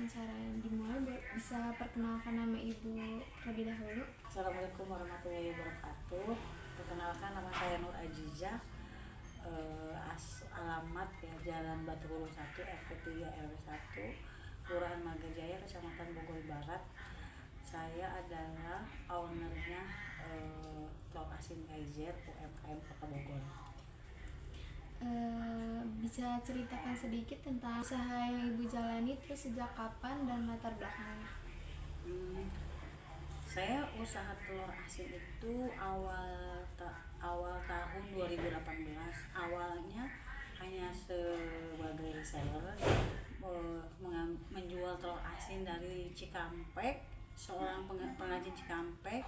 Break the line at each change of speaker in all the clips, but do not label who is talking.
wawancara yang dimulai, bisa perkenalkan nama Ibu terlebih dahulu.
Assalamualaikum warahmatullahi wabarakatuh. Perkenalkan, nama saya Nur Aziza. Alamat ya Jalan Batu Hulu 1 RT 3 RW 1 Kelurahan Margajaya, Kecamatan Bogor Barat. Saya adalah ownernya Telur Asin Kaizer UMKM Kota Bogor.
Bisa ceritakan sedikit tentang usaha yang Ibu jalani, terus sejak kapan dan latar belakangnya?
Saya usaha telur asin itu awal tahun 2018. Awalnya hanya sebagai reseller, menjual telur asin dari Cikampek, seorang pengrajin Cikampek.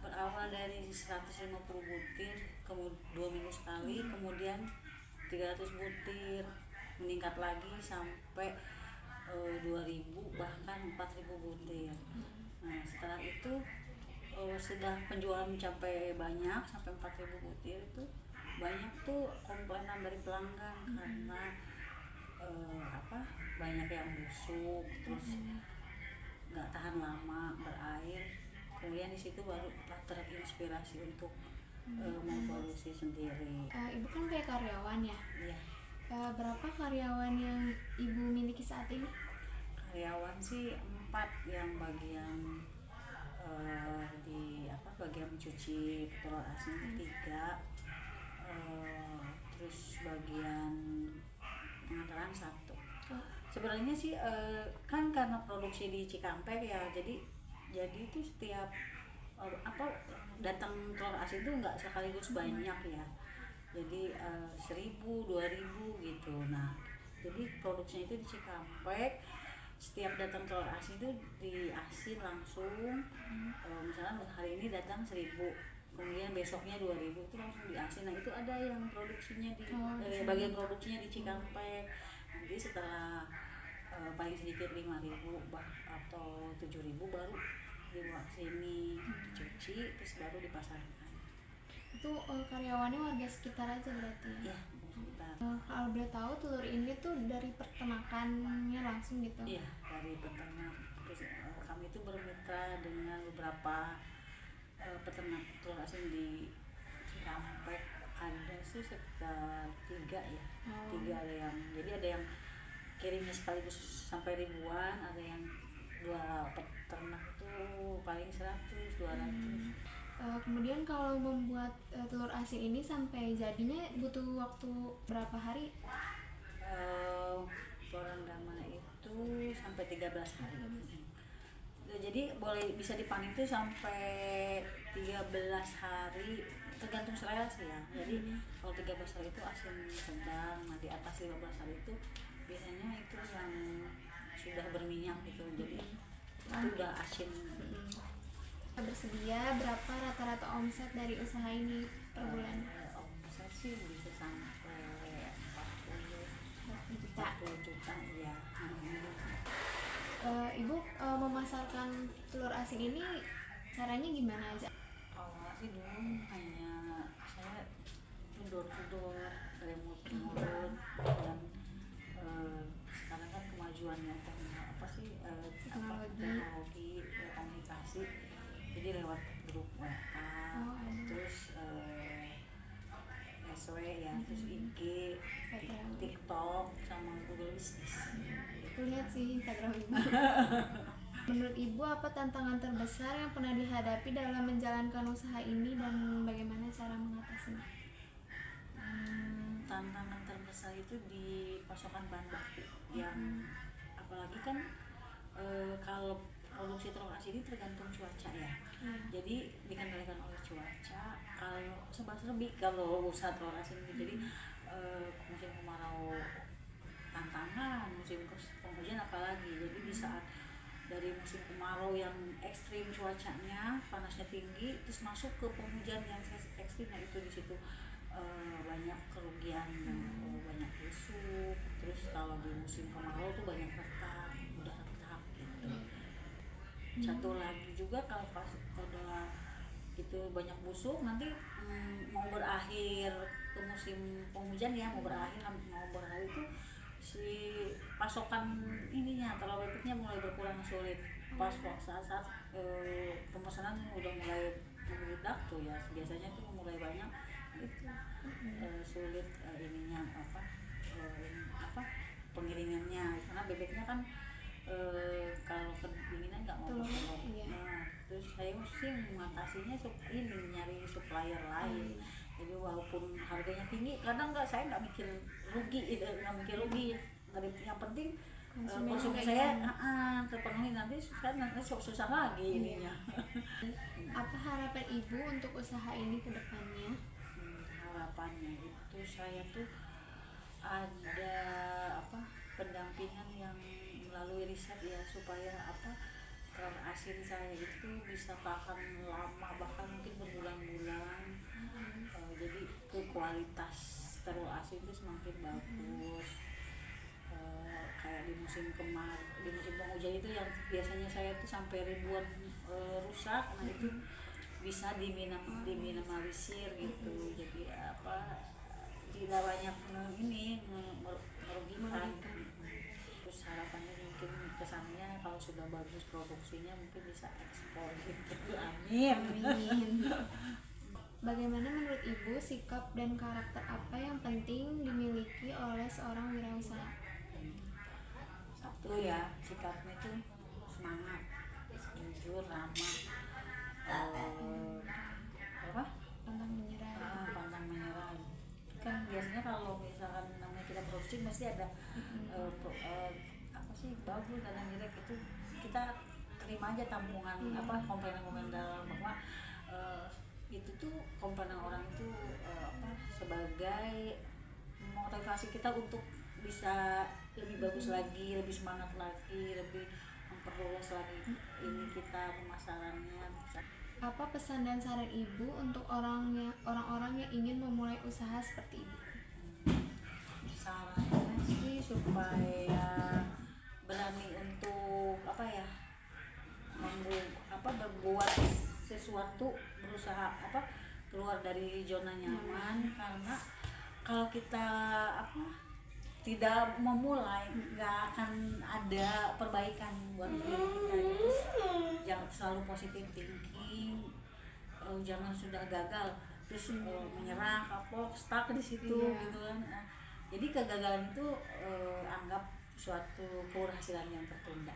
Berawal dari 150 butir, kemudian 2 minggu sekali, kemudian 300 butir, meningkat lagi sampai 2000 bahkan 4000 butir. Nah, setelah itu sudah penjualan mencapai banyak sampai 4000 butir, itu banyak tuh komplainan dari pelanggan karena banyak yang busuk, terus nggak tahan lama berair. Kemudian di situ baru terinspirasi untuk memproduksi sendiri.
Ibu kan kayak karyawan ya?
Iya.
Berapa karyawan yang Ibu miliki saat ini?
Karyawan sih 4, yang bagian bagian mencuci telur asin 3, terus bagian pengantaran 1. Sebenarnya sih kan karena produksi di Cikampek ya, jadi itu setiap datang telur asin itu nggak sekaligus banyak ya, jadi 1000 2000 gitu. Nah, jadi produksinya itu di Cikampek. Setiap datang telur asin itu diasin langsung. Misalnya hari ini datang 1000, kemudian besoknya 2000 itu langsung diasin. Nah, itu ada yang produksinya bagian produksinya di Cikampek. Nanti setelah paling sedikit 5000 atau 7000 baru dibawa ke sini, dicuci, terus baru dipasarkan.
Itu karyawannya warga sekitar aja berarti ya?
Iya, sekitar.
Kalau boleh tahu, telur ini tuh dari peternakannya langsung gitu?
Iya, dari peternak. Kami itu bermitra dengan beberapa peternak telur asin di Cikampek. Ada sih sekitar 3 ya. 3 ada yang, jadi ada yang kirimnya sekaligus sampai ribuan, ada yang 2 peternak tuh paling 100 200.
Kemudian kalau membuat telur asin ini sampai jadinya butuh waktu berapa hari?
Pemadaman itu sampai 13 hari. Jadi bisa dipanen itu sampai 13 hari, tergantung selera sih ya. Jadi kalau 13 hari itu asin sedang, nah di atas 15 hari itu biasanya itu yang sudah berminyak gitu, jadi itu udah asin.
Bersedia berapa rata-rata omset dari usaha ini per bulan?
Omset sih bisa sampai 40 juta ya.
Ibu memasarkan telur asin ini caranya gimana aja?
Awalnya sih dulu hanya saya door to door, remote turun, dan sekarang kan kemajuannya teknologi komunikasi, jadi lewat grup WA, terus SW ya, terus IG, TikTok, sama Google Business.
Lihat sih Instagram Ibu. Menurut Ibu, apa tantangan terbesar yang pernah dihadapi dalam menjalankan usaha ini dan bagaimana cara mengatasinya?
Tantangan terbesar itu di pasokan bahan baku, yang apalagi kan kalau produksi telur asin ini tergantung cuaca ya. Jadi dikendalikan oleh cuaca. Kalau serba-serbi kalau usaha telur asin ini, jadi musim kemarau tantangan, musim penghujan apalagi. Jadi di saat dari musim kemarau yang ekstrim cuacanya, panasnya tinggi, terus masuk ke penghujan yang ekstrim, nah itu di situ banyak kerugian, banyak busuk. Terus kalau di musim kemarau tuh banyak retak, udah retak gitu. Satu lagi juga, kalau pas udah itu banyak busuk, nanti mau berakhir ke musim penghujan ya, mau berakhir itu si pasokan ininya telur bebeknya mulai berkurang sulit pas saat pemesanan udah mulai membludak tuh ya, biasanya tuh mulai banyak itu sulit ininya apa pengirimannya, karena bebeknya kan kalau kedinginan nggak mau telur.
Iya.
Nah, terus saya mesti mengatasinya ini nyari supplier lain. Jadi walaupun harganya tinggi, kadang saya nggak mikir rugi, yang penting konsumsi saya terpenuhi, nanti susah lagi ininya.
Apa harapan ibu untuk usaha ini ke depannya?
Harapannya itu saya tuh ada pendampingan yang melalui riset ya, supaya telur asin saya itu bisa tahan lama, bahkan mungkin berbulan-bulan. Jadi kualitas telur asin itu semakin bagus. Kayak di musim penghujan itu yang biasanya saya tuh sampai ribuan rusak, nah itu bisa diminimalisir gitu. Jadi tidak banyak merugikan. Terus harapannya mungkin kesannya kalau sudah bagus produksinya mungkin bisa ekspor gitu. Amin.
Bagaimana menurut ibu sikap dan karakter apa yang penting dimiliki oleh seorang wirausaha?
Satu ya, sikapnya itu semangat, jujur, ramah,
Pantang menyerah.
pantang menyerah. Kan biasanya kalau misalkan namanya kita produksi mesti ada bagus dan yang jelek, itu kita terima aja tampungan komponen dalam, bahwa itu tuh komponen orang itu sebagai motivasi kita untuk bisa lebih bagus lagi, lebih semangat lagi, lebih memperluas lagi ini kita pemasarannya.
Apa pesan dan saran ibu untuk orang-orang yang ingin memulai usaha seperti ibu?
Sarannya sih supaya berani untuk berbuat sesuatu, berusaha keluar dari zona nyaman. Karena kalau kita tidak memulai, nggak akan ada perbaikan buat diri kita. Jangan selalu positive thinking, jangan sudah gagal terus menyerah, kapok, stuck di situ gitu kan. Jadi kegagalan itu anggap suatu keberhasilan yang tertunda.